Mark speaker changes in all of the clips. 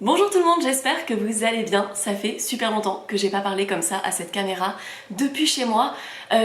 Speaker 1: Bonjour tout le monde, j'espère que vous allez bien. Ça fait super longtemps que j'ai pas parlé comme ça à cette caméra depuis chez moi.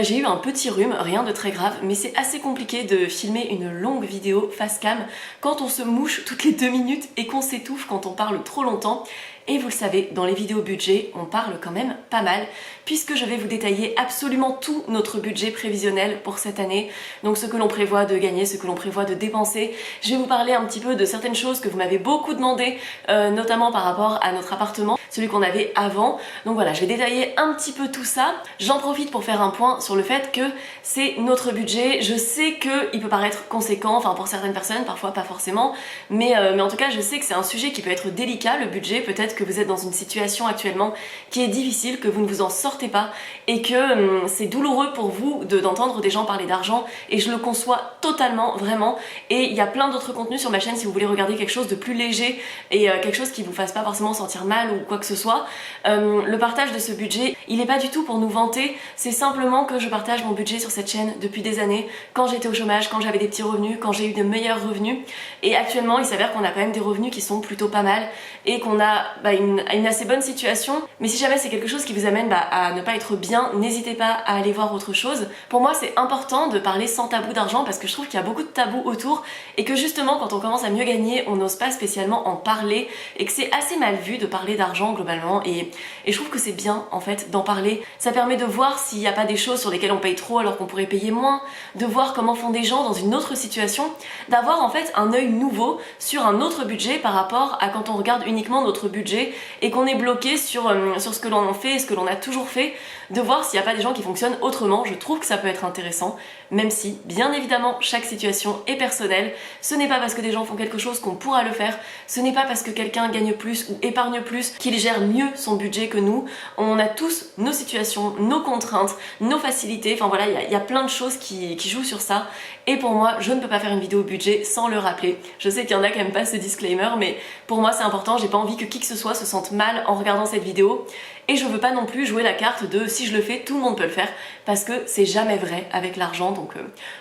Speaker 1: J'ai eu un petit rhume, rien de très grave, mais c'est assez compliqué de filmer une longue vidéo face cam quand on se mouche toutes les 2 minutes et qu'on s'étouffe quand on parle trop longtemps. Et vous le savez, dans les vidéos budget, on parle quand même pas mal, puisque je vais vous détailler absolument tout notre budget prévisionnel pour cette année. Donc ce que l'on prévoit de gagner, ce que l'on prévoit de dépenser. Je vais vous parler un petit peu de certaines choses que vous m'avez beaucoup demandé, notamment par rapport à notre appartement, celui qu'on avait avant. Donc voilà, je vais détailler un petit peu tout ça. J'en profite pour faire un point sur le fait que c'est notre budget. Je sais qu'il peut paraître conséquent, enfin pour certaines personnes, parfois pas forcément, mais en tout cas je sais que c'est un sujet qui peut être délicat, le budget. Peut-être que vous êtes dans une situation actuellement qui est difficile, que vous ne vous en sortez pas et que c'est douloureux pour vous d'entendre des gens parler d'argent, et je le conçois totalement, vraiment. Et il y a plein d'autres contenus sur ma chaîne si vous voulez regarder quelque chose de plus léger et quelque chose qui vous fasse pas forcément sentir mal ou quoi que ce soit. Le partage de ce budget, il n'est pas du tout pour nous vanter, c'est simplement que je partage mon budget sur cette chaîne depuis des années, quand j'étais au chômage, quand j'avais des petits revenus, quand j'ai eu de meilleurs revenus, et actuellement il s'avère qu'on a quand même des revenus qui sont plutôt pas mal et qu'on a une assez bonne situation. Mais si jamais c'est quelque chose qui vous amène à ne pas être bien, n'hésitez pas à aller voir autre chose. Pour moi c'est important de parler sans tabou d'argent, parce que je trouve qu'il y a beaucoup de tabous autour et que justement quand on commence à mieux gagner, on n'ose pas spécialement en parler et que c'est assez mal vu de parler d'argent globalement, et je trouve que c'est bien en fait d'en parler. Ça permet de voir s'il n'y a pas des choses sur lesquelles on paye trop alors qu'on pourrait payer moins, de voir comment font des gens dans une autre situation, d'avoir en fait un œil nouveau sur un autre budget par rapport à quand on regarde uniquement notre budget et qu'on est bloqué sur ce que l'on fait et ce que l'on a toujours fait, de voir s'il n'y a pas des gens qui fonctionnent autrement. Je trouve que ça peut être intéressant, même si bien évidemment chaque situation est personnelle. Ce n'est pas parce que des gens font quelque chose qu'on pourra le faire, ce n'est pas parce que quelqu'un gagne plus ou épargne plus qu'il gère mieux son budget que nous. On a tous nos situations, nos contraintes, nos facilités, enfin voilà, il y a plein de choses qui jouent sur ça, et pour moi je ne peux pas faire une vidéo budget sans le rappeler. Je sais qu'il y en a qui n'aiment pas ce disclaimer, mais pour moi c'est important, j'ai pas envie que qui que ce soit se sente mal en regardant cette vidéo, et je veux pas non plus jouer la carte de si je le fais tout le monde peut le faire, parce que c'est jamais vrai avec l'argent. Donc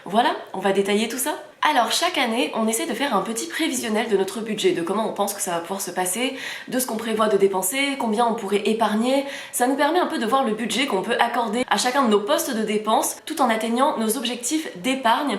Speaker 1: voilà, on va détailler tout ça. Alors chaque année, on essaie de faire un petit prévisionnel de notre budget, de comment on pense que ça va pouvoir se passer, de ce qu'on prévoit de dépenser, combien on pourrait épargner. Ça nous permet un peu de voir le budget qu'on peut accorder à chacun de nos postes de dépenses, tout en atteignant nos objectifs d'épargne.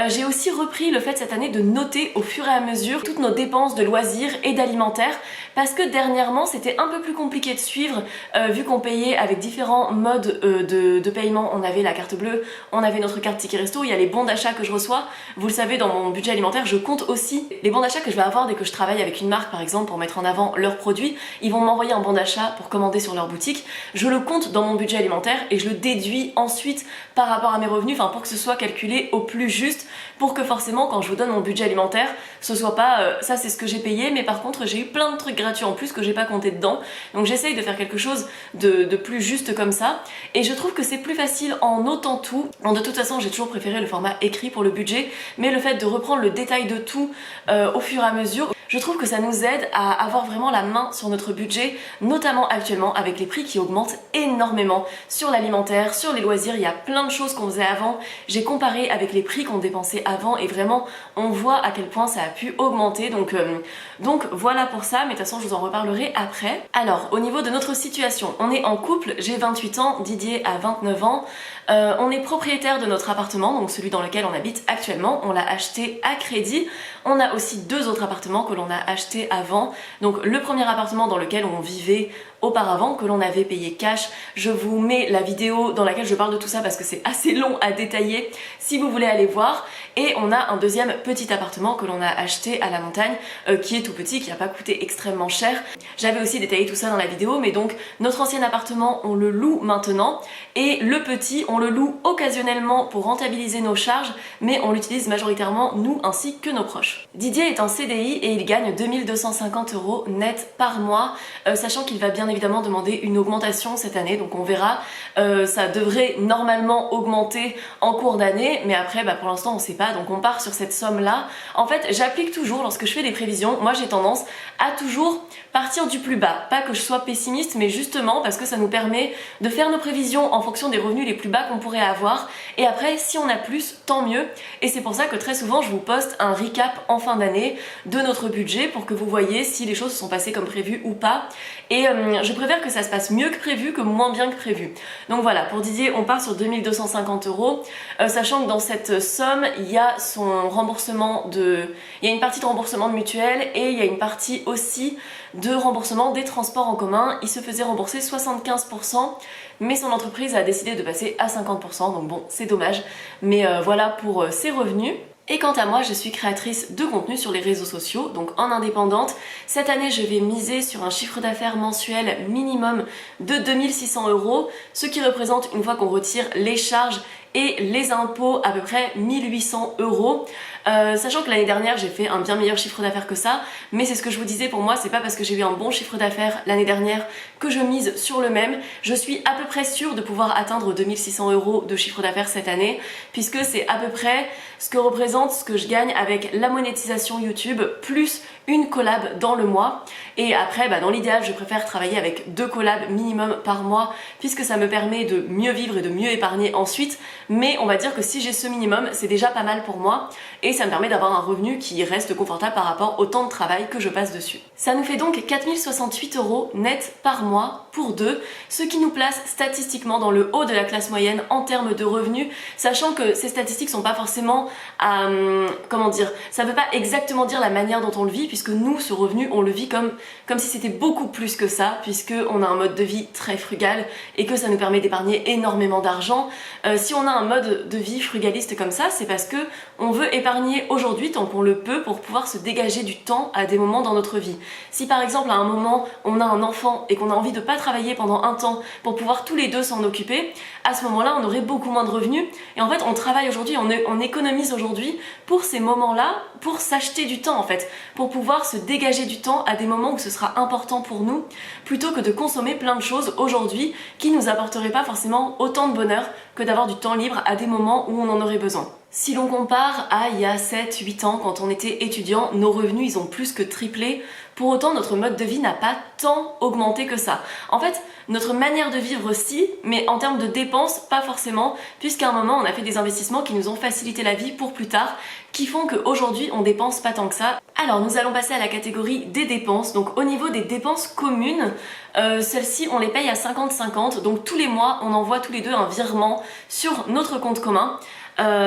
Speaker 1: J'ai aussi repris le fait cette année de noter au fur et à mesure toutes nos dépenses de loisirs et d'alimentaire, parce que dernièrement c'était un peu plus compliqué de suivre, vu qu'on payait avec différents modes de paiement. On avait la carte bleue, on avait notre carte ticket resto, il y a les bons d'achat que je reçois. Vous le savez, dans mon budget alimentaire, je compte aussi les bons d'achat que je vais avoir dès que je travaille avec une marque, par exemple, pour mettre en avant leurs produits. Ils vont m'envoyer un bon d'achat pour commander sur leur boutique. Je le compte dans mon budget alimentaire et je le déduis ensuite par rapport à mes revenus, enfin pour que ce soit calculé au plus juste, pour que forcément quand je vous donne mon budget alimentaire, ce soit pas ça c'est ce que j'ai payé, mais par contre j'ai eu plein de trucs gratuits en plus que j'ai pas compté dedans. Donc j'essaye de faire quelque chose de plus juste comme ça, et je trouve que c'est plus facile en notant tout. Bon, de toute façon j'ai toujours préféré le format écrit pour le budget, mais le fait de reprendre le détail de tout au fur et à mesure, je trouve que ça nous aide à avoir vraiment la main sur notre budget, notamment actuellement avec les prix qui augmentent énormément sur l'alimentaire, sur les loisirs. Il y a plein de choses qu'on faisait avant, j'ai comparé avec les prix qu'on dépensait avant et vraiment on voit à quel point ça a pu augmenter. Donc voilà pour ça, mais de toute façon je vous en reparlerai après. Alors au niveau de notre situation, on est en couple, j'ai 28 ans, Didier a 29 ans, on est propriétaire de notre appartement, donc celui dans lequel on habite actuellement, on l'a acheté à crédit. On a aussi 2 autres appartements que l'on a achetés avant. Donc le premier appartement dans lequel on vivait auparavant, que l'on avait payé cash, je vous mets la vidéo dans laquelle je parle de tout ça parce que c'est assez long à détailler si vous voulez aller voir. Et on a un deuxième petit appartement que l'on a acheté à la montagne, qui est tout petit, qui n'a pas coûté extrêmement cher. J'avais aussi détaillé tout ça dans la vidéo, mais donc notre ancien appartement on le loue maintenant, et le petit on le loue occasionnellement pour rentabiliser nos charges, mais on l'utilise majoritairement nous ainsi que nos proches. Didier est en CDI et il gagne 2250 € net par mois, sachant qu'il va bien évidemment demander une augmentation cette année, donc on verra. Ça devrait normalement augmenter en cours d'année, mais après pour l'instant on sait pas, donc on part sur cette somme là. En fait j'applique toujours, lorsque je fais des prévisions, moi j'ai tendance à toujours partir du plus bas, pas que je sois pessimiste, mais justement parce que ça nous permet de faire nos prévisions en fonction des revenus les plus bas qu'on pourrait avoir, et après si on a plus, tant mieux. Et c'est pour ça que très souvent je vous poste un recap en fin d'année de notre budget pour que vous voyez si les choses se sont passées comme prévu ou pas. Et je préfère que ça se passe mieux que prévu que moins bien que prévu. Donc voilà, pour Didier, on part sur 2250 €, sachant que dans cette somme, il y a son remboursement il y a une partie de remboursement de mutuelle et il y a une partie aussi de remboursement des transports en commun. Il se faisait rembourser 75%, mais son entreprise a décidé de passer à 50%, donc bon, c'est dommage. Mais voilà pour ses revenus. Et quant à moi, je suis créatrice de contenu sur les réseaux sociaux, donc en indépendante. Cette année, je vais miser sur un chiffre d'affaires mensuel minimum de 2600 €, ce qui représente, une fois qu'on retire les charges et les impôts, à peu près 1800 €. Sachant que l'année dernière j'ai fait un bien meilleur chiffre d'affaires que ça, mais c'est ce que je vous disais, pour moi c'est pas parce que j'ai eu un bon chiffre d'affaires l'année dernière que je mise sur le même. Je suis à peu près sûre de pouvoir atteindre 2600 € de chiffre d'affaires cette année, puisque c'est à peu près ce que représente ce que je gagne avec la monétisation YouTube plus une collab dans le mois. Et après, dans l'idéal, je préfère travailler avec 2 collabs minimum par mois, puisque ça me permet de mieux vivre et de mieux épargner ensuite. Mais on va dire que si j'ai ce minimum, c'est déjà pas mal pour moi, et ça me permet d'avoir un revenu qui reste confortable par rapport au temps de travail que je passe dessus. Ça nous fait donc 4068 € net par mois pour deux, ce qui nous place statistiquement dans le haut de la classe moyenne en termes de revenus, sachant que ces statistiques sont pas forcément comment dire, ça veut pas exactement dire la manière dont on le vit, puisque nous, ce revenu, on le vit comme si c'était beaucoup plus que ça, puisque on a un mode de vie très frugal et que ça nous permet d'épargner énormément d'argent. Si on a un mode de vie frugaliste comme ça, c'est parce que on veut épargner aujourd'hui tant qu'on le peut pour pouvoir se dégager du temps à des moments dans notre vie. Si par exemple à un moment on a un enfant et qu'on a envie de pas travailler pendant un temps pour pouvoir tous les deux s'en occuper, à ce moment-là on aurait beaucoup moins de revenus, et en fait on travaille aujourd'hui, on économise aujourd'hui pour ces moments-là, pour s'acheter du temps en fait, pour pouvoir se dégager du temps à des moments où ce sera important pour nous, plutôt que de consommer plein de choses aujourd'hui qui nous apporteraient pas forcément autant de bonheur que d'avoir du temps libre à des moments où on en aurait besoin. Si l'on compare à il y a 7-8 ans, quand on était étudiant, nos revenus ils ont plus que triplé. Pour autant, notre mode de vie n'a pas tant augmenté que ça. En fait, notre manière de vivre si, mais en termes de dépenses, pas forcément, puisqu'à un moment, on a fait des investissements qui nous ont facilité la vie pour plus tard, qui font qu'aujourd'hui, on dépense pas tant que ça. Alors, nous allons passer à la catégorie des dépenses. Donc, au niveau des dépenses communes, celles-ci, on les paye à 50-50. Donc, tous les mois, on envoie tous les deux un virement sur notre compte commun.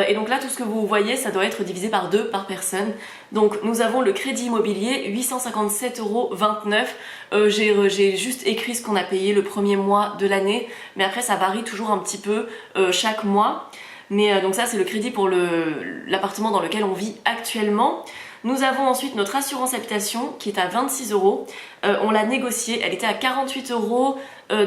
Speaker 1: Et donc là, tout ce que vous voyez, ça doit être divisé par 2 par personne. Donc nous avons le crédit immobilier, 857,29 €. J'ai juste écrit ce qu'on a payé le premier mois de l'année, mais après ça varie toujours un petit peu chaque mois. Mais donc ça c'est le crédit pour l'appartement dans lequel on vit actuellement. Nous avons ensuite notre assurance habitation qui est à 26 €. On l'a négociée, elle était à 48 €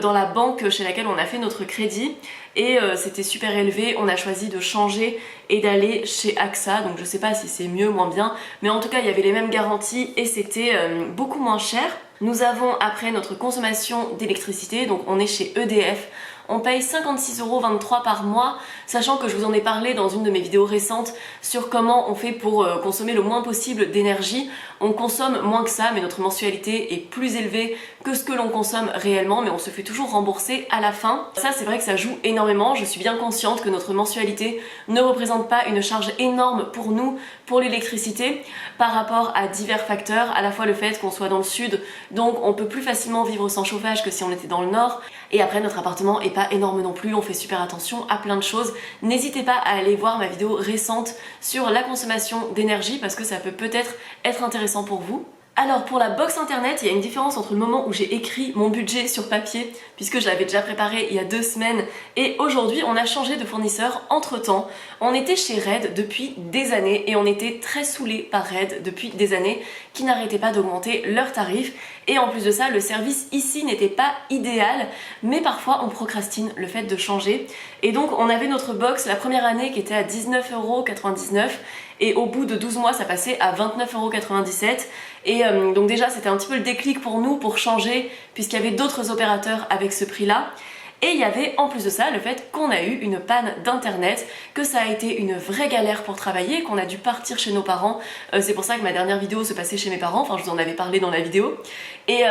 Speaker 1: dans la banque chez laquelle on a fait notre crédit, et c'était super élevé. On a choisi de changer et d'aller chez AXA, donc je sais pas si c'est mieux ou moins bien, mais en tout cas il y avait les mêmes garanties et c'était beaucoup moins cher. Nous avons après notre consommation d'électricité, donc on est chez EDF. On paye 56,23 € par mois, sachant que je vous en ai parlé dans une de mes vidéos récentes sur comment on fait pour consommer le moins possible d'énergie. On consomme moins que ça, mais notre mensualité est plus élevée que ce que l'on consomme réellement, mais on se fait toujours rembourser à la fin. Ça, c'est vrai que ça joue énormément. Je suis bien consciente que notre mensualité ne représente pas une charge énorme pour nous, pour l'électricité, par rapport à divers facteurs, à la fois le fait qu'on soit dans le sud, donc on peut plus facilement vivre sans chauffage que si on était dans le nord, et après notre appartement est pas énorme non plus, on fait super attention à plein de choses. N'hésitez pas à aller voir ma vidéo récente sur la consommation d'énergie, parce que ça peut peut-être être intéressant pour vous. Alors pour la box internet, il y a une différence entre le moment où j'ai écrit mon budget sur papier, puisque je l'avais déjà préparé il y a 2 semaines, et aujourd'hui on a changé de fournisseur entre temps. On était chez Red depuis des années et on était très saoulés par Red depuis des années, qui n'arrêtaient pas d'augmenter leurs tarifs, et en plus de ça le service ici n'était pas idéal, mais parfois on procrastine le fait de changer, et donc on avait notre box la première année qui était à 19,99 €, et au bout de 12 mois ça passait à 29,97 €. Et donc déjà c'était un petit peu le déclic pour nous pour changer, puisqu'il y avait d'autres opérateurs avec ce prix là. Et il y avait en plus de ça le fait qu'on a eu une panne d'internet, que ça a été une vraie galère pour travailler, qu'on a dû partir chez nos parents. C'est pour ça que ma dernière vidéo se passait chez mes parents, enfin je vous en avais parlé dans la vidéo. Et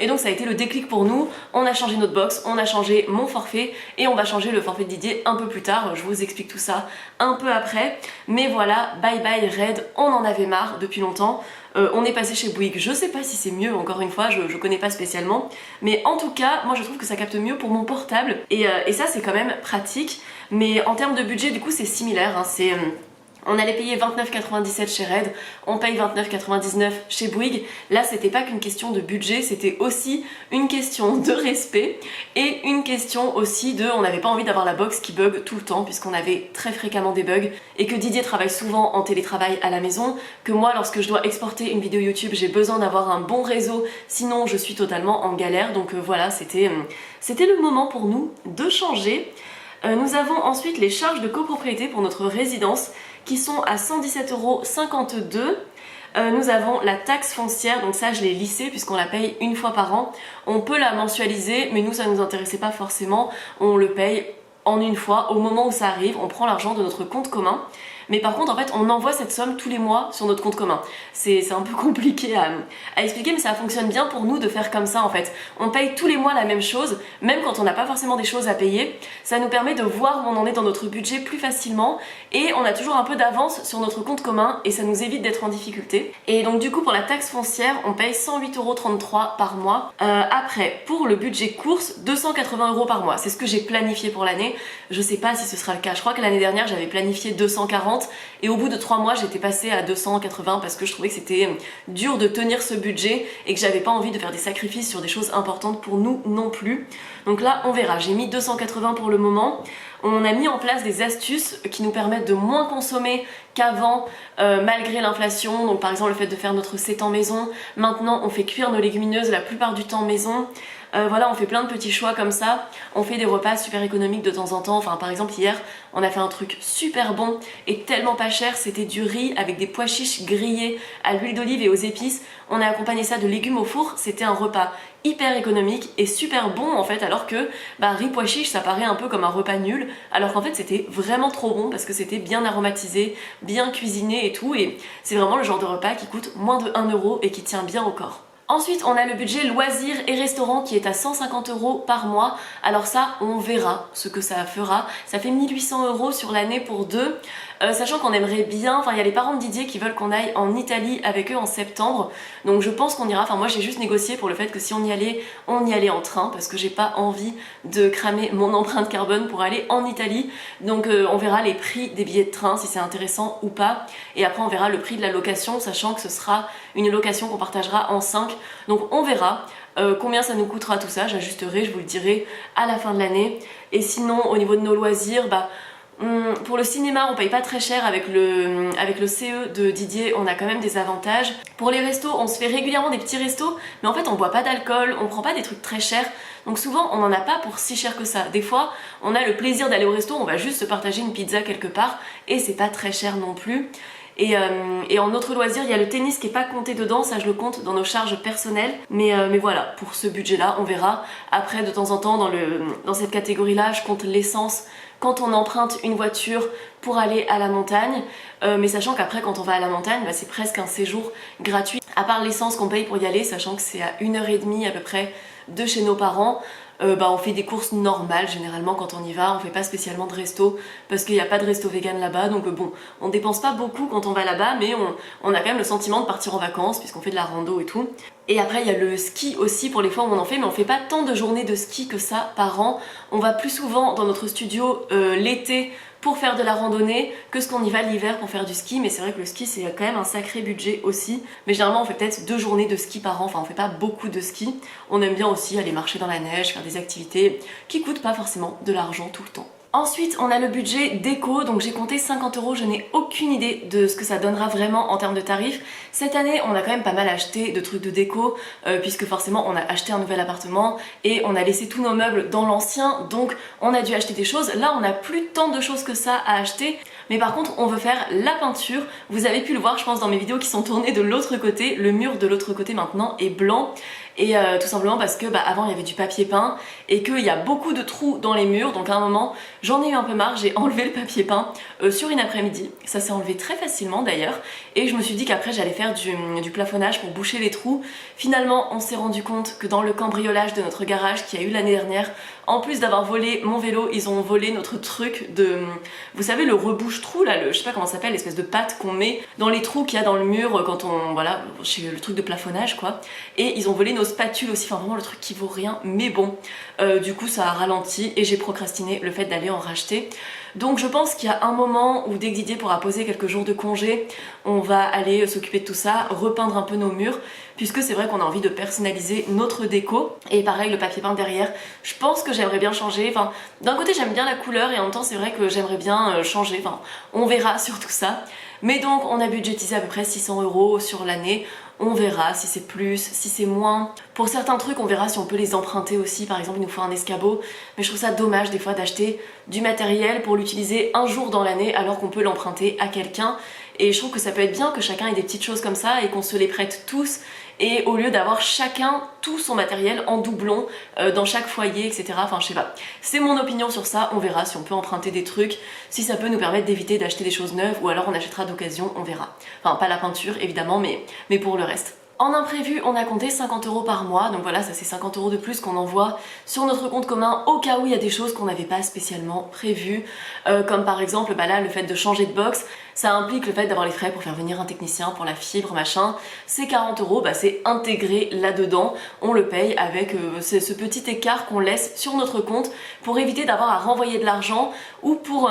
Speaker 1: donc ça a été le déclic pour nous. On a changé notre box, on a changé mon forfait, et on va changer le forfait de Didier un peu plus tard. Je vous explique tout ça un peu après. Mais voilà, bye bye Red, on en avait marre depuis longtemps. On est passé chez Bouygues, je sais pas si c'est mieux, encore une fois, je connais pas spécialement, mais en tout cas, moi je trouve que ça capte mieux pour mon portable, et ça c'est quand même pratique, mais en termes de budget, du coup c'est similaire, hein, on allait payer 29,97 chez Red, on paye 29,99 chez Bouygues. Là, c'était pas qu'une question de budget, c'était aussi une question de respect et une question aussi de... On n'avait pas envie d'avoir la box qui bug tout le temps puisqu'on avait très fréquemment des bugs et que Didier travaille souvent en télétravail à la maison, que moi, lorsque je dois exporter une vidéo YouTube, j'ai besoin d'avoir un bon réseau, sinon je suis totalement en galère. Donc voilà, c'était le moment pour nous de changer. Nous avons ensuite les charges de copropriété pour notre résidence qui sont à 117,52 €. Nous avons la taxe foncière, donc ça je l'ai lissée puisqu'on la paye une fois par an. On peut la mensualiser, mais nous ça ne nous intéressait pas forcément, on le paye en une fois, au moment où ça arrive, on prend l'argent de notre compte commun. Mais par contre, en fait, on envoie cette somme tous les mois sur notre compte commun. C'est un peu compliqué à expliquer, mais ça fonctionne bien pour nous de faire comme ça, en fait. On paye tous les mois la même chose, même quand on n'a pas forcément des choses à payer. Ça nous permet de voir où on en est dans notre budget plus facilement, et on a toujours un peu d'avance sur notre compte commun, et ça nous évite d'être en difficulté. Et donc du coup, pour la taxe foncière, on paye 108,33 € par mois. Après, pour le budget course, 280 € par mois. C'est ce que j'ai planifié pour l'année. Je sais pas si ce sera le cas. Je crois que l'année dernière, j'avais planifié 240. Et au bout de 3 mois, j'étais passée à 280 parce que je trouvais que c'était dur de tenir ce budget et que j'avais pas envie de faire des sacrifices sur des choses importantes pour nous non plus. Donc là, on verra. J'ai mis 280 pour le moment. On a mis en place des astuces qui nous permettent de moins consommer qu'avant, malgré l'inflation. Donc par exemple, le fait de faire notre sétan maison. Maintenant, on fait cuire nos légumineuses la plupart du temps maison. Voilà, on fait plein de petits choix comme ça. On fait des repas super économiques de temps en temps. Enfin, par exemple, hier, on a fait un truc super bon et tellement pas cher. C'était du riz avec des pois chiches grillés à l'huile d'olive et aux épices. On a accompagné ça de légumes au four. C'était un repas hyper économique et super bon en fait, alors que riz pois chiches ça paraît un peu comme un repas nul, alors qu'en fait c'était vraiment trop bon parce que c'était bien aromatisé, bien cuisiné et tout, et c'est vraiment le genre de repas qui coûte moins de 1 € et qui tient bien au corps. Ensuite, on a le budget loisirs et restaurants qui est à 150 € par mois. Alors ça, on verra ce que ça fera. Ça fait 1800 € sur l'année pour deux. Sachant qu'on aimerait bien, enfin il y a les parents de Didier qui veulent qu'on aille en Italie avec eux en septembre. Donc je pense qu'on ira, enfin moi j'ai juste négocié pour le fait que si on y allait en train parce que j'ai pas envie de cramer mon empreinte carbone pour aller en Italie. Donc on verra les prix des billets de train, si c'est intéressant ou pas. Et après on verra le prix de la location, sachant que ce sera une location qu'on partagera en 5. Donc on verra combien ça nous coûtera tout ça, j'ajusterai, je vous le dirai à la fin de l'année. Et sinon au niveau de nos loisirs, pour le cinéma, on paye pas très cher avec le CE de Didier, on a quand même des avantages. Pour les restos, on se fait régulièrement des petits restos, mais en fait on boit pas d'alcool, on prend pas des trucs très chers. Donc souvent on n'en a pas pour si cher que ça. Des fois on a le plaisir d'aller au resto, on va juste se partager une pizza quelque part et c'est pas très cher non plus. Et en autre loisir, il y a le tennis qui est pas compté dedans, ça je le compte dans nos charges personnelles. Mais voilà, pour ce budget là, on verra. Après de temps en temps dans cette catégorie là, je compte l'essence quand on emprunte une voiture pour aller à la montagne, mais sachant qu'après quand on va à la montagne, c'est presque un séjour gratuit, à part l'essence qu'on paye pour y aller, sachant que c'est à 1h30 à peu près de chez nos parents. On fait des courses normales généralement quand on y va, on fait pas spécialement de resto parce qu'il n'y a pas de resto vegan là-bas, donc bon, on dépense pas beaucoup quand on va là-bas, mais on a quand même le sentiment de partir en vacances puisqu'on fait de la rando et tout. Et après il y a le ski aussi pour les fois où on en fait, mais on fait pas tant de journées de ski que ça par an. On va plus souvent dans notre studio l'été pour faire de la randonnée que ce qu'on y va l'hiver pour faire du ski, mais c'est vrai que le ski c'est quand même un sacré budget aussi. Mais généralement on fait peut-être 2 journées de ski par an, enfin on fait pas beaucoup de ski. On aime bien aussi aller marcher dans la neige, faire des activités qui coûtent pas forcément de l'argent tout le temps. Ensuite, on a le budget déco, donc j'ai compté 50 €, je n'ai aucune idée de ce que ça donnera vraiment en termes de tarifs. Cette année, on a quand même pas mal acheté de trucs de déco, puisque forcément on a acheté un nouvel appartement et on a laissé tous nos meubles dans l'ancien, donc on a dû acheter des choses. Là, on n'a plus tant de choses que ça à acheter, mais par contre, on veut faire la peinture. Vous avez pu le voir, je pense, dans mes vidéos qui sont tournées de l'autre côté. Le mur de l'autre côté maintenant est blanc. et tout simplement parce que avant il y avait du papier peint et qu'il y a beaucoup de trous dans les murs, donc à un moment j'en ai eu un peu marre, j'ai enlevé le papier peint sur une après-midi, ça s'est enlevé très facilement d'ailleurs, et je me suis dit qu'après j'allais faire du plafonnage pour boucher les trous. Finalement on s'est rendu compte que dans le cambriolage de notre garage qu'il y a eu l'année dernière, en plus d'avoir volé mon vélo, ils ont volé notre truc de, vous savez, le rebouche-trou là, je sais pas comment ça s'appelle, l'espèce de pâte qu'on met dans les trous qu'il y a dans le mur quand on, voilà, chez le truc de plafonnage quoi. Et ils ont volé nos spatules aussi, enfin vraiment le truc qui vaut rien, mais bon, du coup ça a ralenti et j'ai procrastiné le fait d'aller en racheter. Donc je pense qu'il y a un moment où dès que Didier pourra poser quelques jours de congé, on va aller s'occuper de tout ça, repeindre un peu nos murs, puisque c'est vrai qu'on a envie de personnaliser notre déco. Et pareil, le papier peint derrière, je pense que j'aimerais bien changer. Enfin, d'un côté j'aime bien la couleur et en même temps c'est vrai que j'aimerais bien changer. Enfin, on verra sur tout ça. Mais donc on a budgétisé à peu près 600 € sur l'année. On verra si c'est plus, si c'est moins. Pour certains trucs, on verra si on peut les emprunter aussi. Par exemple, il nous faut un escabeau. Mais je trouve ça dommage des fois d'acheter du matériel pour l'utiliser un jour dans l'année alors qu'on peut l'emprunter à quelqu'un. Et je trouve que ça peut être bien que chacun ait des petites choses comme ça et qu'on se les prête tous. Et au lieu d'avoir chacun tout son matériel en doublon dans chaque foyer, etc. Enfin, je sais pas. C'est mon opinion sur ça. On verra si on peut emprunter des trucs, si ça peut nous permettre d'éviter d'acheter des choses neuves ou alors on achètera d'occasion, on verra. Enfin, pas la peinture évidemment, mais pour le reste. En imprévu, on a compté 50 € par mois, donc voilà, ça c'est 50 € de plus qu'on envoie sur notre compte commun au cas où il y a des choses qu'on n'avait pas spécialement prévues, comme par exemple là le fait de changer de box, ça implique le fait d'avoir les frais pour faire venir un technicien pour la fibre, machin, c'est 40 €, c'est intégré là-dedans, on le paye avec ce petit écart qu'on laisse sur notre compte pour éviter d'avoir à renvoyer de l'argent ou pour...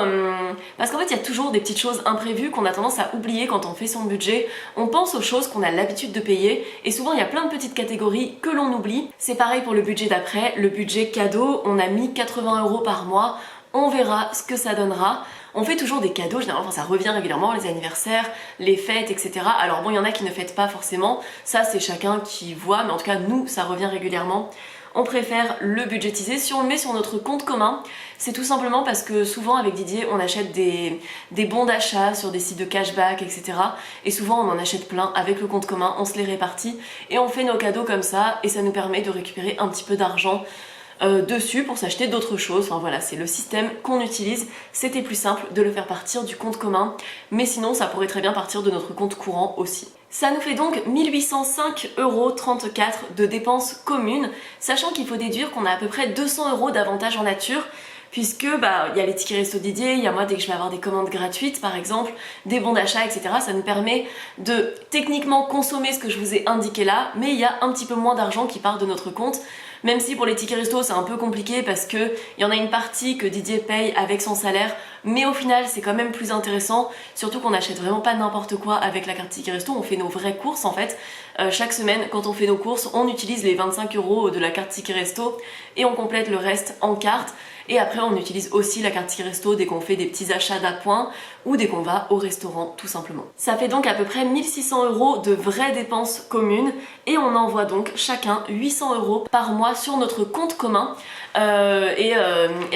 Speaker 1: parce qu'en fait il y a toujours des petites choses imprévues qu'on a tendance à oublier quand on fait son budget, on pense aux choses qu'on a l'habitude de payer et souvent il y a plein de petites catégories que l'on oublie. C'est pareil pour le budget d'après, le budget cadeau, on a mis 80 € par mois, on verra ce que ça donnera. On fait toujours des cadeaux, généralement ça revient régulièrement, les anniversaires, les fêtes, etc. Alors bon, il y en a qui ne fêtent pas forcément, ça c'est chacun qui voit, mais en tout cas nous ça revient régulièrement. On préfère le budgétiser. Si on le met sur notre compte commun, c'est tout simplement parce que souvent avec Didier on achète des bons d'achat sur des sites de cashback, etc. Et souvent on en achète plein avec le compte commun, on se les répartit et on fait nos cadeaux comme ça et ça nous permet de récupérer un petit peu d'argent dessus pour s'acheter d'autres choses. Enfin voilà, c'est le système qu'on utilise. C'était plus simple de le faire partir du compte commun, mais sinon ça pourrait très bien partir de notre compte courant aussi. Ça nous fait donc 1805,34 € de dépenses communes, sachant qu'il faut déduire qu'on a à peu près 200 € d'avantages en nature, puisque il y a les tickets resto Didier, il y a moi dès que je vais avoir des commandes gratuites par exemple, des bons d'achat, etc. Ça nous permet de techniquement consommer ce que je vous ai indiqué là, mais il y a un petit peu moins d'argent qui part de notre compte. Même si pour les tickets resto c'est un peu compliqué parce que il y en a une partie que Didier paye avec son salaire, mais au final c'est quand même plus intéressant, surtout qu'on n'achète vraiment pas n'importe quoi avec la carte ticket resto, on fait nos vraies courses en fait. Chaque semaine quand on fait nos courses, on utilise les 25 € de la carte ticket resto et on complète le reste en carte. Et après on utilise aussi la carte ticket resto dès qu'on fait des petits achats d'appoint ou dès qu'on va au restaurant tout simplement. Ça fait donc à peu près 1600 € de vraies dépenses communes et on envoie donc chacun 800 € par mois sur notre compte commun et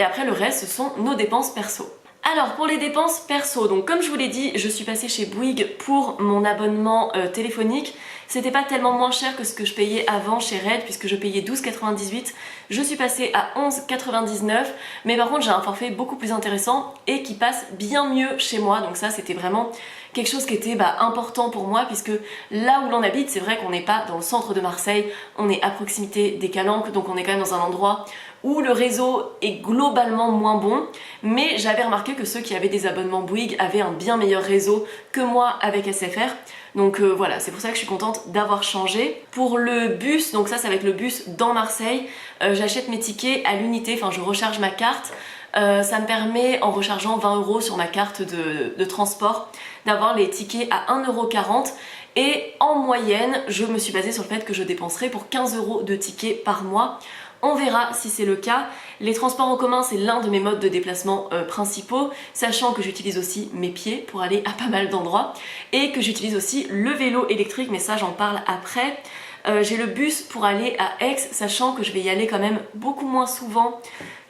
Speaker 1: après le reste ce sont nos dépenses perso. Alors pour les dépenses perso, donc comme je vous l'ai dit, je suis passée chez Bouygues pour mon abonnement téléphonique. C'était pas tellement moins cher que ce que je payais avant chez Red puisque je payais 12,98. Je suis passée à 11,99, mais par contre j'ai un forfait beaucoup plus intéressant et qui passe bien mieux chez moi, donc ça c'était vraiment quelque chose qui était important pour moi puisque là où l'on habite, c'est vrai qu'on n'est pas dans le centre de Marseille, on est à proximité des Calanques, donc on est quand même dans un endroit où le réseau est globalement moins bon, mais j'avais remarqué que ceux qui avaient des abonnements Bouygues avaient un bien meilleur réseau que moi avec SFR. Donc voilà, c'est pour ça que je suis contente d'avoir changé. Pour le bus, donc ça va être le bus dans Marseille, j'achète mes tickets à l'unité, enfin je recharge ma carte. Ça me permet, en rechargeant 20 € sur ma carte de transport, d'avoir les tickets à 1,40 € et en moyenne, je me suis basée sur le fait que je dépenserai pour 15 € de tickets par mois. On verra si c'est le cas. Les transports en commun, c'est l'un de mes modes de déplacement principaux, sachant que j'utilise aussi mes pieds pour aller à pas mal d'endroits et que j'utilise aussi le vélo électrique, mais ça j'en parle après. J'ai le bus pour aller à Aix, sachant que je vais y aller quand même beaucoup moins souvent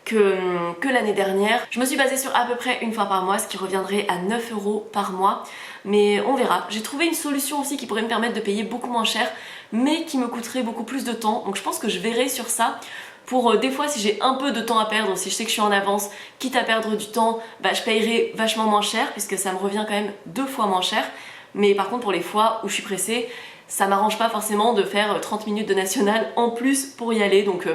Speaker 1: que l'année dernière. Je me suis basée sur à peu près une fois par mois, ce qui reviendrait à 9 € par mois. Mais on verra. J'ai trouvé une solution aussi qui pourrait me permettre de payer beaucoup moins cher mais qui me coûterait beaucoup plus de temps. Donc je pense que je verrai sur ça. Pour des fois, si j'ai un peu de temps à perdre, si je sais que je suis en avance, quitte à perdre du temps, bah, je payerai vachement moins cher puisque ça me revient quand même 2 fois moins cher. Mais par contre, pour les fois où je suis pressée, ça m'arrange pas forcément de faire 30 minutes de national en plus pour y aller. Donc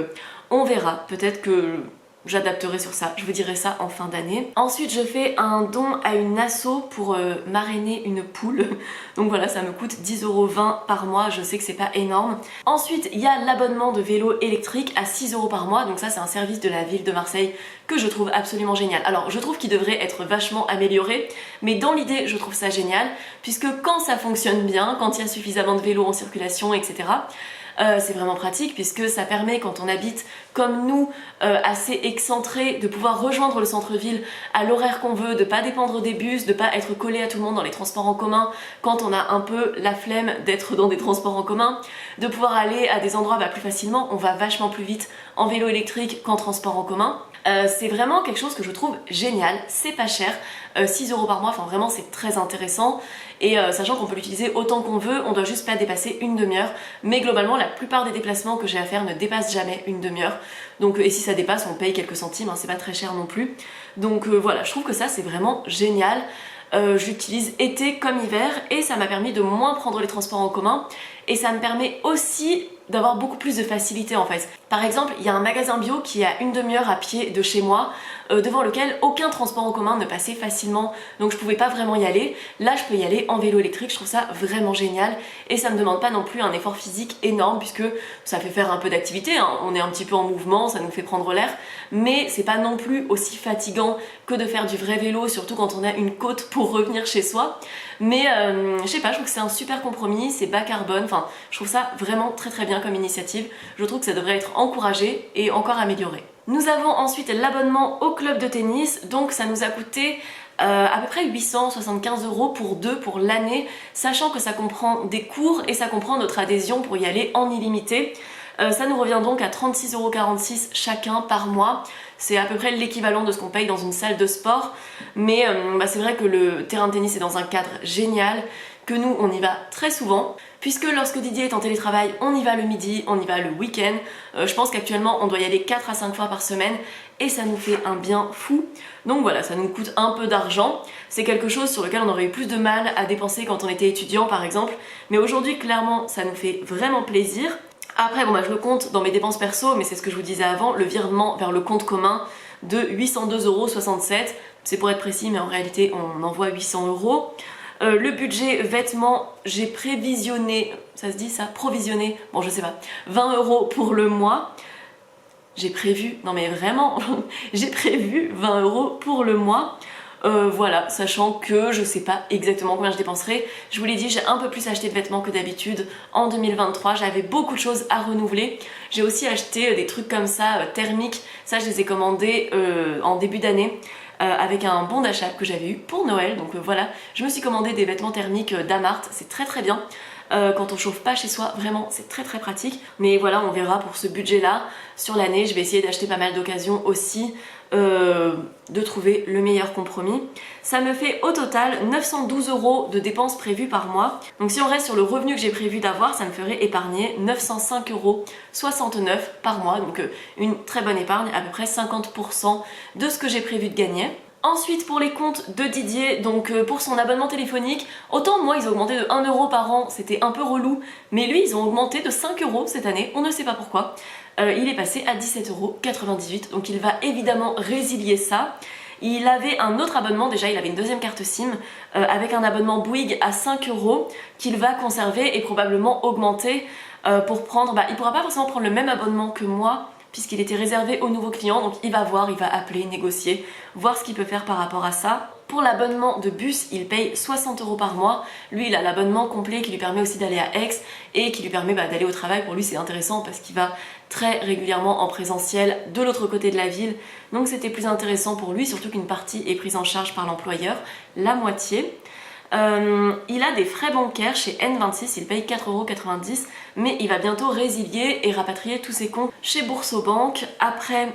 Speaker 1: on verra. Peut-être que j'adapterai sur ça, je vous dirai ça en fin d'année. Ensuite je fais un don à une asso pour marrainer une poule. Donc voilà, ça me coûte 10,20 € par mois, je sais que c'est pas énorme. Ensuite il y a l'abonnement de vélo électrique à 6 € par mois. Donc ça c'est un service de la ville de Marseille que je trouve absolument génial. Alors je trouve qu'il devrait être vachement amélioré, mais dans l'idée je trouve ça génial, puisque quand ça fonctionne bien, quand il y a suffisamment de vélos en circulation, etc., c'est vraiment pratique puisque ça permet, quand on habite comme nous, assez excentré, de pouvoir rejoindre le centre-ville à l'horaire qu'on veut, de pas dépendre des bus, de pas être collé à tout le monde dans les transports en commun quand on a un peu la flemme d'être dans des transports en commun, de pouvoir aller à des endroits plus facilement. On va vachement plus vite en vélo électrique qu'en transport en commun. C'est vraiment quelque chose que je trouve génial, c'est pas cher, 6 € par mois, enfin vraiment c'est très intéressant, et sachant qu'on peut l'utiliser autant qu'on veut, on doit juste pas dépasser une demi-heure, mais globalement la plupart des déplacements que j'ai à faire ne dépassent jamais une demi-heure, donc et si ça dépasse on paye quelques centimes, hein, c'est pas très cher non plus, donc voilà, je trouve que ça c'est vraiment génial. J'utilise été comme hiver et ça m'a permis de moins prendre les transports en commun, et ça me permet aussi d'avoir beaucoup plus de facilité en fait. Par exemple, il y a un magasin bio qui est à une demi-heure à pied de chez moi, devant lequel aucun transport en commun ne passait facilement, donc je pouvais pas vraiment y aller. Là je peux y aller en vélo électrique, je trouve ça vraiment génial, et ça me demande pas non plus un effort physique énorme puisque ça fait faire un peu d'activité, hein. On est un petit peu en mouvement, ça nous fait prendre l'air, mais c'est pas non plus aussi fatigant que de faire du vrai vélo, surtout quand on a une côte pour revenir chez soi. Mais je sais pas, je trouve que c'est un super compromis, c'est bas carbone, enfin je trouve ça vraiment très très bien comme initiative. Je trouve que ça devrait être encouragé et encore amélioré. Nous avons ensuite l'abonnement au club de tennis, donc ça nous a coûté à peu près 875 € pour deux pour l'année, sachant que ça comprend des cours et ça comprend notre adhésion pour y aller en illimité. Ça nous revient donc à 36,46 € chacun par mois. C'est à peu près l'équivalent de ce qu'on paye dans une salle de sport, mais c'est vrai que le terrain de tennis est dans un cadre génial, que nous on y va très souvent, puisque lorsque Didier est en télétravail, on y va le midi, on y va le week-end. Je pense qu'actuellement on doit y aller 4 à 5 fois par semaine et ça nous fait un bien fou. Donc voilà, ça nous coûte un peu d'argent. C'est quelque chose sur lequel on aurait eu plus de mal à dépenser quand on était étudiant par exemple, mais aujourd'hui clairement ça nous fait vraiment plaisir. Après bon je le compte dans mes dépenses perso, mais c'est ce que je vous disais avant, le virement vers le compte commun de 802,67 €, c'est pour être précis mais en réalité on envoie 800 €. Le budget vêtements, j'ai prévisionné, ça se dit ça, provisionné, bon je sais pas, 20 € pour le mois. J'ai prévu, non mais vraiment, j'ai prévu 20 € pour le mois. Voilà, sachant que je sais pas exactement combien je dépenserai. Je vous l'ai dit, j'ai un peu plus acheté de vêtements que d'habitude en 2023, j'avais beaucoup de choses à renouveler. J'ai aussi acheté des trucs comme ça, thermiques, ça je les ai commandés en début d'année. Avec un bon d'achat que j'avais eu pour Noël, donc voilà, je me suis commandé des vêtements thermiques d'Amart, c'est très très bien. Quand on chauffe pas chez soi, vraiment c'est très très pratique, mais voilà, on verra pour ce budget là sur l'année. Je vais essayer d'acheter pas mal d'occasions aussi, de trouver le meilleur compromis. Ça me fait au total 912 € de dépenses prévues par mois, donc si on reste sur le revenu que j'ai prévu d'avoir, ça me ferait épargner 905,69 € par mois, donc une très bonne épargne, à peu près 50% de ce que j'ai prévu de gagner. Ensuite pour les comptes de Didier, donc pour son abonnement téléphonique, autant moi ils ont augmenté de 1 € par an, c'était un peu relou, mais lui ils ont augmenté de 5 € cette année, on ne sait pas pourquoi. Il est passé à 17,98 €, donc il va évidemment résilier ça. Il avait un autre abonnement, déjà il avait une deuxième carte SIM avec un abonnement Bouygues à 5 € qu'il va conserver et probablement augmenter pour prendre, il pourra pas forcément prendre le même abonnement que moi, puisqu'il était réservé aux nouveaux clients, donc il va voir, il va appeler, négocier, voir ce qu'il peut faire par rapport à ça. Pour l'abonnement de bus, il paye 60 € par mois. Lui, il a l'abonnement complet qui lui permet aussi d'aller à Aix et qui lui permet d'aller au travail. Pour lui, c'est intéressant parce qu'il va très régulièrement en présentiel de l'autre côté de la ville. Donc c'était plus intéressant pour lui, surtout qu'une partie est prise en charge par l'employeur, la moitié. Il a des frais bancaires chez N26, il paye 4,90 €, mais il va bientôt résilier et rapatrier tous ses comptes chez Boursorama. Après,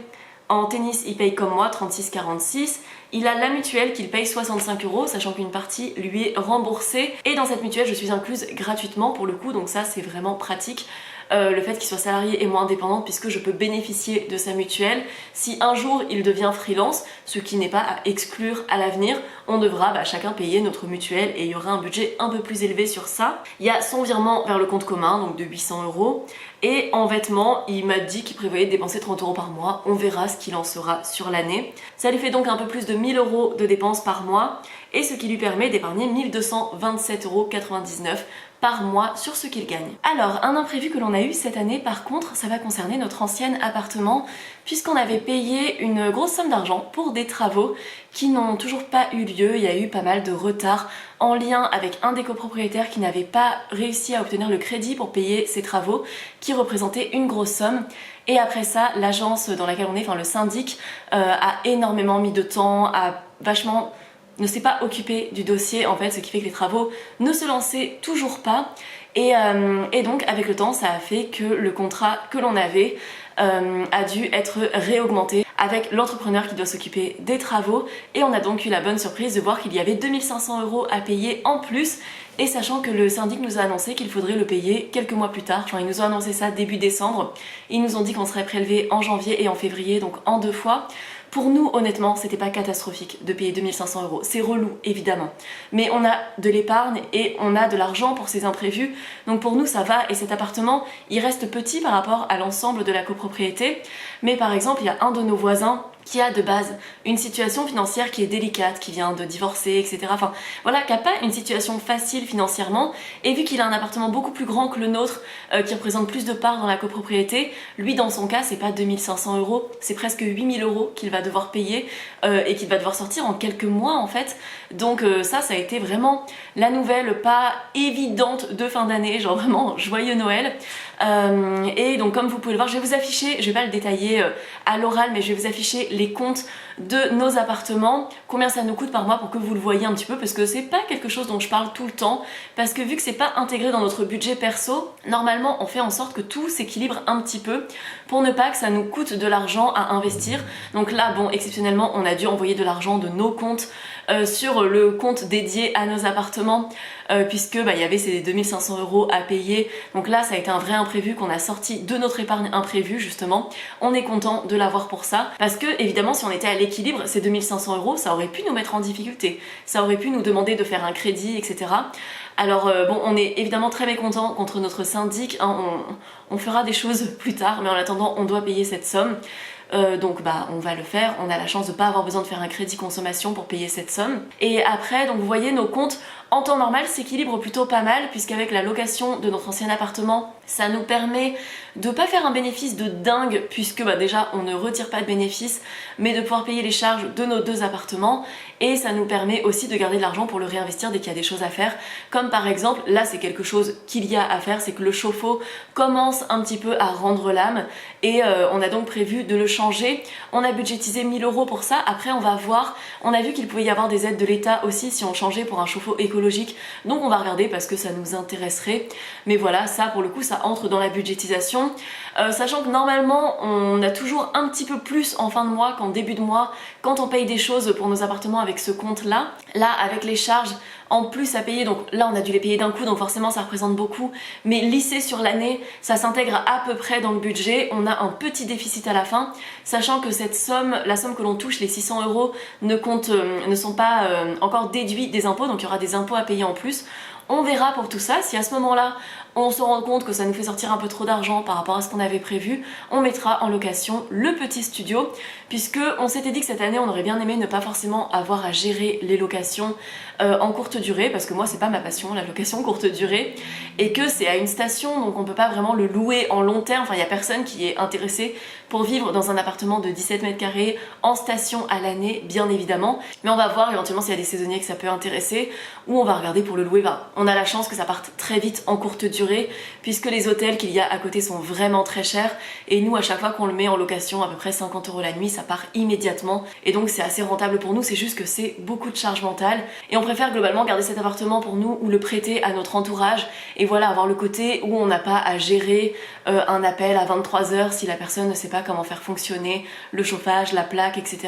Speaker 1: en tennis, il paye comme moi 36,46 €. Il a la mutuelle qu'il paye 65 €, sachant qu'une partie lui est remboursée. Et dans cette mutuelle, je suis incluse gratuitement pour le coup, donc ça c'est vraiment pratique. Le fait qu'il soit salarié et moi indépendante, puisque je peux bénéficier de sa mutuelle. Si un jour il devient freelance, ce qui n'est pas à exclure à l'avenir, on devra chacun payer notre mutuelle et il y aura un budget un peu plus élevé sur ça. Il y a son virement vers le compte commun, donc de 800 €. Et en vêtements, il m'a dit qu'il prévoyait de dépenser 30 € par mois. On verra ce qu'il en sera sur l'année. Ça lui fait donc un peu plus de 1000 € de dépenses par mois, et ce qui lui permet d'épargner 1227,99 € par mois sur ce qu'il gagne. Alors, un imprévu que l'on a eu cette année, par contre, ça va concerner notre ancien appartement, puisqu'on avait payé une grosse somme d'argent pour des travaux qui n'ont toujours pas eu lieu. Il y a eu pas mal de retard en lien avec un des copropriétaires qui n'avait pas réussi à obtenir le crédit pour payer ses travaux, qui représentait une grosse somme. Et après ça, l'agence dans laquelle on est, enfin le syndic, a énormément mis de temps, ne s'est pas occupé du dossier en fait, ce qui fait que les travaux ne se lançaient toujours pas. Et donc avec le temps, ça a fait que le contrat que l'on avait a dû être réaugmenté avec l'entrepreneur qui doit s'occuper des travaux, et on a donc eu la bonne surprise de voir qu'il y avait 2500 € à payer en plus, et sachant que le syndic nous a annoncé qu'il faudrait le payer quelques mois plus tard. Enfin, ils nous ont annoncé ça début décembre, ils nous ont dit qu'on serait prélevé en janvier et en février, donc en 2 fois. Pour nous, honnêtement, c'était pas catastrophique de payer 2500 €. C'est relou, évidemment. Mais on a de l'épargne et on a de l'argent pour ces imprévus. Donc pour nous, ça va. Et cet appartement, il reste petit par rapport à l'ensemble de la copropriété. Mais par exemple, il y a un de nos voisins qui a de base une situation financière qui est délicate, qui vient de divorcer, etc. Enfin voilà, qui n'a pas une situation facile financièrement, et vu qu'il a un appartement beaucoup plus grand que le nôtre, qui représente plus de parts dans la copropriété, lui dans son cas c'est pas 2500 €, c'est presque 8000 € qu'il va devoir payer et qu'il va devoir sortir en quelques mois en fait. Donc ça a été vraiment la nouvelle pas évidente de fin d'année, genre vraiment joyeux Noël. Et donc comme vous pouvez le voir, je vais vous afficher, je vais pas le détailler à l'oral, mais je vais vous afficher les comptes de nos appartements, combien ça nous coûte par mois pour que vous le voyez un petit peu, parce que c'est pas quelque chose dont je parle tout le temps, parce que vu que c'est pas intégré dans notre budget perso, normalement on fait en sorte que tout s'équilibre un petit peu pour ne pas que ça nous coûte de l'argent à investir. Donc là bon, exceptionnellement on a dû envoyer de l'argent de nos comptes sur le compte dédié à nos appartements, puisque il y avait ces 2500 € à payer. Donc là ça a été un vrai imprévu qu'on a sorti de notre épargne imprévue justement. On est content de l'avoir pour ça, parce que évidemment si on était à l'équilibre, ces 2500 € ça aurait pu nous mettre en difficulté, ça aurait pu nous demander de faire un crédit, etc. Alors bon, on est évidemment très mécontent contre notre syndic, hein, on fera des choses plus tard, mais en attendant on doit payer cette somme. Donc on va le faire, on a la chance de pas avoir besoin de faire un crédit consommation pour payer cette somme. Et après, donc vous voyez, nos comptes en temps normal s'équilibrent plutôt pas mal, puisqu'avec la location de notre ancien appartement, ça nous permet de pas faire un bénéfice de dingue, puisque déjà on ne retire pas de bénéfice, mais de pouvoir payer les charges de nos 2 appartements, et ça nous permet aussi de garder de l'argent pour le réinvestir dès qu'il y a des choses à faire, comme par exemple, là c'est quelque chose qu'il y a à faire, c'est que le chauffe-eau commence un petit peu à rendre l'âme, et on a donc prévu de le changer. On a budgétisé 1000 € pour ça. Après on va voir, on a vu qu'il pouvait y avoir des aides de l'État aussi si on changeait pour un chauffe-eau écologique, donc on va regarder parce que ça nous intéresserait. Mais voilà, ça pour le coup ça entre dans la budgétisation, sachant que normalement on a toujours un petit peu plus en fin de mois qu'en début de mois quand on paye des choses pour nos appartements avec ce compte là. Là avec les charges en plus à payer, donc là on a dû les payer d'un coup, donc forcément ça représente beaucoup, mais lissé sur l'année ça s'intègre à peu près dans le budget. On a un petit déficit à la fin, sachant que cette somme, la somme que l'on touche, les 600 € ne sont pas encore déduits des impôts, donc il y aura des impôts à payer en plus. On verra pour tout ça, si à ce moment-là on se rend compte que ça nous fait sortir un peu trop d'argent par rapport à ce qu'on avait prévu, on mettra en location le petit studio, puisque on s'était dit que cette année on aurait bien aimé ne pas forcément avoir à gérer les locations en courte durée, parce que moi c'est pas ma passion la location courte durée, et que c'est à une station, donc on peut pas vraiment le louer en long terme. Enfin il y a personne qui est intéressé pour vivre dans un appartement de 17 mètres carrés en station à l'année, bien évidemment, mais on va voir éventuellement s'il y a des saisonniers que ça peut intéresser, ou on va regarder pour le louer. On a la chance que ça parte très vite en courte durée, durée puisque les hôtels qu'il y a à côté sont vraiment très chers et nous à chaque fois qu'on le met en location à peu près 50 € la nuit ça part immédiatement et donc c'est assez rentable pour nous, c'est juste que c'est beaucoup de charge mentale et on préfère globalement garder cet appartement pour nous ou le prêter à notre entourage et voilà avoir le côté où on n'a pas à gérer un appel à 23 h si la personne ne sait pas comment faire fonctionner le chauffage, la plaque, etc.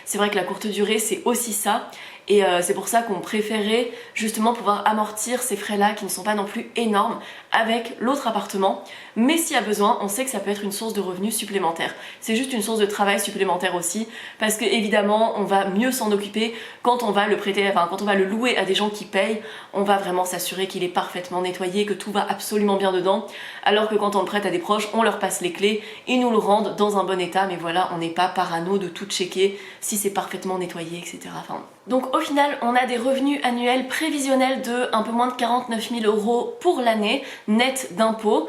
Speaker 1: C'est vrai que la courte durée c'est aussi ça. Et c'est pour ça qu'on préférait justement pouvoir amortir ces frais-là qui ne sont pas non plus énormes avec l'autre appartement. Mais s'il y a besoin, on sait que ça peut être une source de revenus supplémentaire. C'est juste une source de travail supplémentaire aussi parce que évidemment, on va mieux s'en occuper quand on va le prêter, enfin quand on va le louer à des gens qui payent. On va vraiment s'assurer qu'il est parfaitement nettoyé, que tout va absolument bien dedans. Alors que quand on le prête à des proches, on leur passe les clés, ils nous le rendent dans un bon état. Mais voilà, on n'est pas parano de tout checker si c'est parfaitement nettoyé, etc. Enfin, donc au final, on a des revenus annuels prévisionnels de un peu moins de 49 000 € pour l'année, net d'impôts.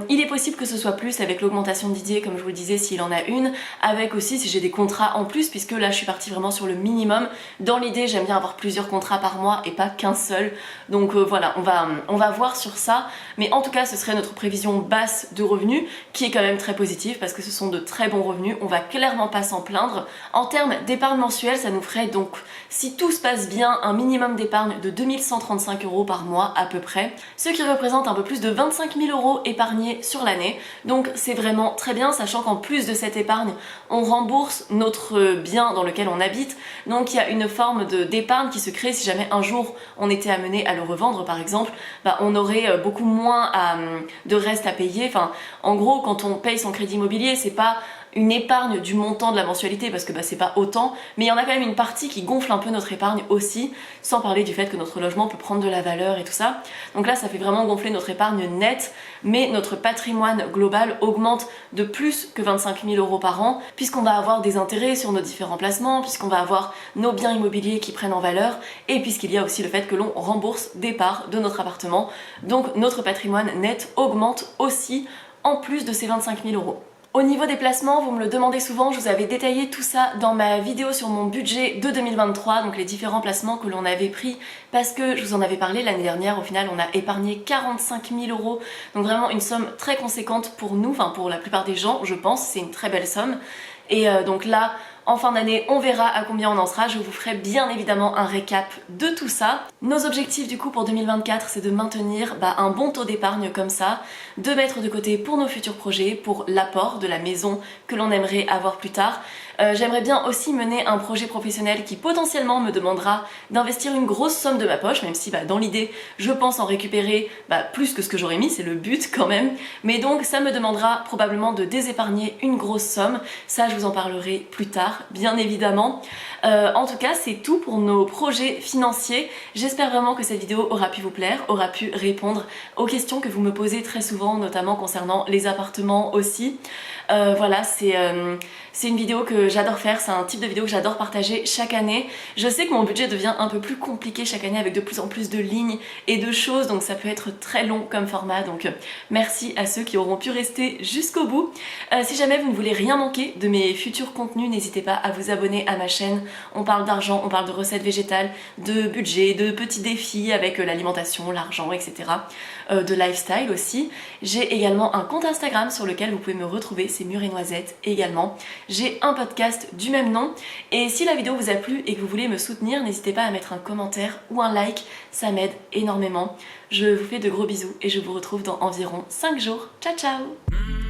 Speaker 1: Il est possible que ce soit plus avec l'augmentation de Didier, comme je vous le disais, s'il en a une, avec aussi si j'ai des contrats en plus, puisque là je suis partie vraiment sur le minimum. Dans l'idée, j'aime bien avoir plusieurs contrats par mois et pas qu'un seul. Donc voilà, on va voir sur ça. Mais en tout cas, ce serait notre prévision basse de revenus, qui est quand même très positive, parce que ce sont de très bons revenus. On va clairement pas s'en plaindre. En termes d'épargne mensuelle, ça nous ferait donc, si tout se passe bien, un minimum d'épargne de 2135 € par mois à peu près, ce qui représente un peu plus de 25 000 € épargnés sur l'année. Donc c'est vraiment très bien, sachant qu'en plus de cette épargne, on rembourse notre bien dans lequel on habite. Donc il y a une forme d'épargne qui se crée si jamais un jour on était amené à le revendre par exemple, bah, on aurait beaucoup moins de reste à payer. Enfin, en gros, quand on paye son crédit immobilier, c'est pas une épargne du montant de la mensualité parce que bah, c'est pas autant, mais il y en a quand même une partie qui gonfle un peu notre épargne aussi, sans parler du fait que notre logement peut prendre de la valeur et tout ça. Donc là ça fait vraiment gonfler notre épargne nette, mais notre patrimoine global augmente de plus que 25 000 € par an, puisqu'on va avoir des intérêts sur nos différents placements, puisqu'on va avoir nos biens immobiliers qui prennent en valeur, et puisqu'il y a aussi le fait que l'on rembourse des parts de notre appartement. Donc notre patrimoine net augmente aussi en plus de ces 25 000 €. Au niveau des placements, vous me le demandez souvent, je vous avais détaillé tout ça dans ma vidéo sur mon budget de 2023, donc les différents placements que l'on avait pris, parce que je vous en avais parlé l'année dernière, au final on a épargné 45 000 €, donc vraiment une somme très conséquente pour nous, enfin pour la plupart des gens je pense, c'est une très belle somme. Et donc là, en fin d'année, on verra à combien on en sera. Je vous ferai bien évidemment un récap de tout ça. Nos objectifs du coup pour 2024, c'est de maintenir un bon taux d'épargne comme ça, de mettre de côté pour nos futurs projets, pour l'apport de la maison que l'on aimerait avoir plus tard. J'aimerais bien aussi mener un projet professionnel qui potentiellement me demandera d'investir une grosse somme de ma poche, même si dans l'idée je pense en récupérer plus que ce que j'aurais mis, c'est le but quand même. Mais donc ça me demandera probablement de désépargner une grosse somme, ça je vous en parlerai plus tard bien évidemment. En tout cas c'est tout pour nos projets financiers. J'espère vraiment que cette vidéo aura pu vous plaire, aura pu répondre aux questions que vous me posez très souvent, notamment concernant les appartements aussi. Voilà, c'est une vidéo que j'adore faire, c'est un type de vidéo que j'adore partager chaque année. Je sais que mon budget devient un peu plus compliqué chaque année avec de plus en plus de lignes et de choses, donc ça peut être très long comme format, donc merci à ceux qui auront pu rester jusqu'au bout. Si jamais vous ne voulez rien manquer de mes futurs contenus, n'hésitez pas à vous abonner à ma chaîne. On parle d'argent, on parle de recettes végétales, de budget, de petits défis avec l'alimentation, l'argent, etc. De lifestyle aussi. J'ai également un compte Instagram sur lequel vous pouvez me retrouver, c'est Mûres et Noisettes également. J'ai un podcast du même nom et si la vidéo vous a plu et que vous voulez me soutenir, n'hésitez pas à mettre un commentaire ou un like, ça m'aide énormément. Je vous fais de gros bisous et je vous retrouve dans environ 5 jours. Ciao ciao!